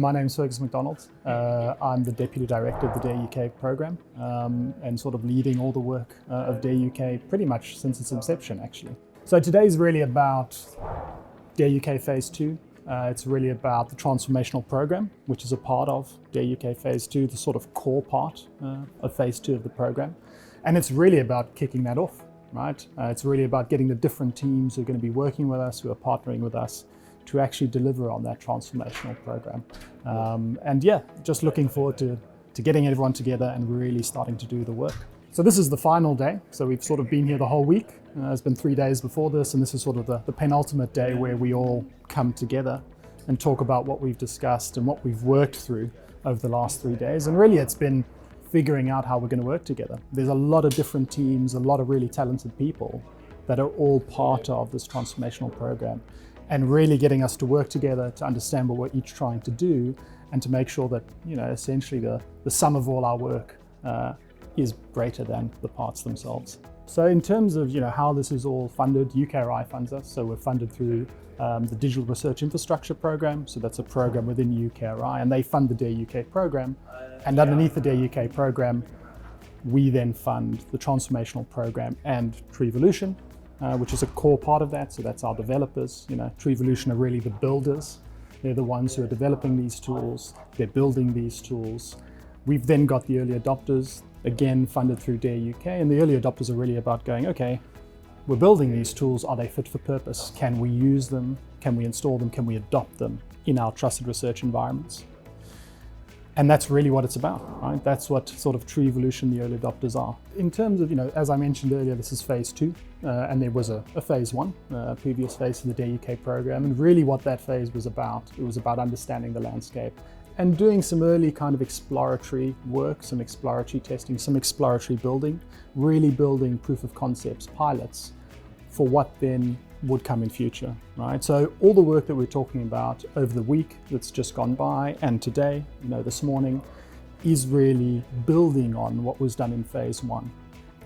My name is Fergus McDonald. I'm the Deputy Director of the DARE UK programme and sort of leading all the work of DARE UK pretty much since its inception, actually. So today is really about DARE UK Phase 2. It's really about the transformational programme, which is a part of DARE UK Phase 2, the sort of core part of Phase 2 of the programme. And it's really about kicking that off, right? It's really about getting the different teams who are going to be working with us, who are partnering with us, to actually deliver on that transformational program. And yeah, just looking forward to getting everyone together and really starting to do the work. So this is the final day. So we've sort of been here the whole week. It's been 3 days before this, and this is sort of the penultimate day where we all come together and talk about what we've discussed and what we've worked through over the last 3 days. And really it's been figuring out how we're going to work together. There's a lot of different teams, a lot of really talented people that are all part of this transformational program, and really getting us to work together to understand what we're each trying to do and to make sure that, essentially the sum of all our work is greater than the parts themselves. So in terms of, how this is all funded, UKRI funds us. So we're funded through the Digital Research Infrastructure Program. So that's a program within UKRI, and they fund the DARE UK program. And underneath the DARE UK program, we then fund the transformational program and TREvolution, which is a core part of that. So that's our developers. TREvolution are really the builders. They're the ones who are developing these tools. They're building these tools. We've then got the early adopters, again funded through DARE UK. And the early adopters are really about going, okay, we're building these tools. Are they fit for purpose? Can we use them? Can we install them? Can we adopt them in our trusted research environments? And that's really what it's about, right? That's what sort of TREvolution, the early adopters, are. In terms of, as I mentioned earlier, this is Phase 2, and there was a Phase 1, previous phase of the DARE UK program. And really what that phase was about, it was about understanding the landscape and doing some early kind of exploratory work, some exploratory testing, some exploratory building, really building proof of concepts, pilots, for what then would come in future, right? So all the work that we're talking about over the week that's just gone by and today, this morning, is really building on what was done in Phase 1.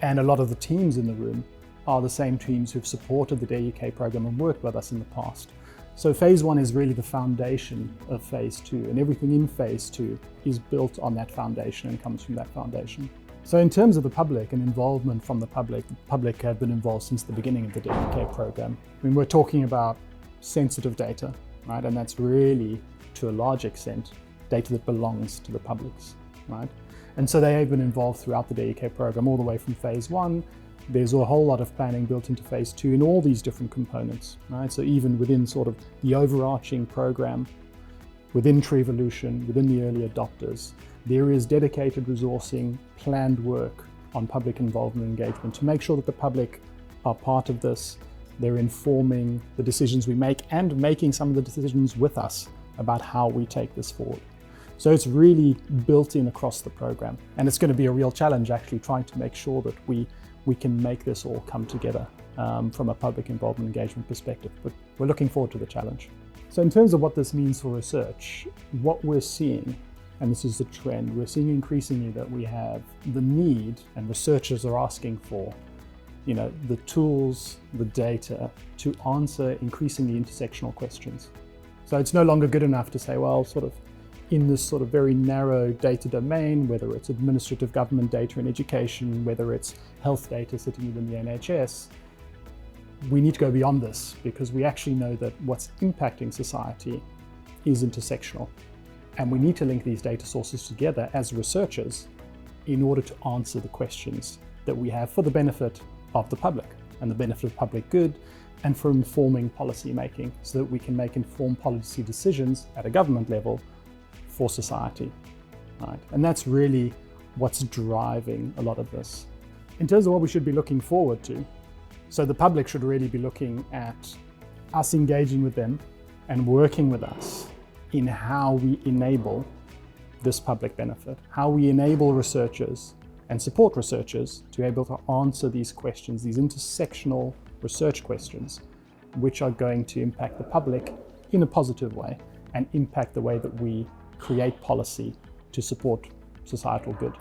And a lot of the teams in the room are the same teams who've supported the DARE UK program and worked with us in the past. So Phase 1 is really the foundation of Phase 2, and everything in Phase 2 is built on that foundation and comes from that foundation. So in terms of the public and involvement from the public have been involved since the beginning of the DARE UK program. I mean, we're talking about sensitive data, right? And that's really, to a large extent, data that belongs to the publics, right? And so they have been involved throughout the DARE UK program, all the way from Phase 1. There's a whole lot of planning built into Phase 2 in all these different components, right? So even within sort of the overarching program, within TREvolution, within the early adopters, there is dedicated resourcing, planned work on public involvement and engagement to make sure that the public are part of this. They're informing the decisions we make and making some of the decisions with us about how we take this forward. So it's really built in across the program. And it's going to be a real challenge actually trying to make sure that we can make this all come together from a public involvement engagement perspective. But we're looking forward to the challenge. So in terms of what this means for research, what we're seeing, and this is the trend, we're seeing increasingly that we have the need, and researchers are asking for, the tools, the data to answer increasingly intersectional questions. So it's no longer good enough to say, well, sort of in this sort of very narrow data domain, whether it's administrative government data in education, whether it's health data sitting within the NHS, we need to go beyond this because we actually know that what's impacting society is intersectional. And we need to link these data sources together as researchers in order to answer the questions that we have for the benefit of the public and the benefit of public good, and for informing policy making so that we can make informed policy decisions at a government level for society, right? And that's really what's driving a lot of this. In terms of what we should be looking forward to, so the public should really be looking at us engaging with them and working with us in how we enable this public benefit, how we enable researchers and support researchers to be able to answer these questions, these intersectional research questions, which are going to impact the public in a positive way and impact the way that we create policy to support societal good.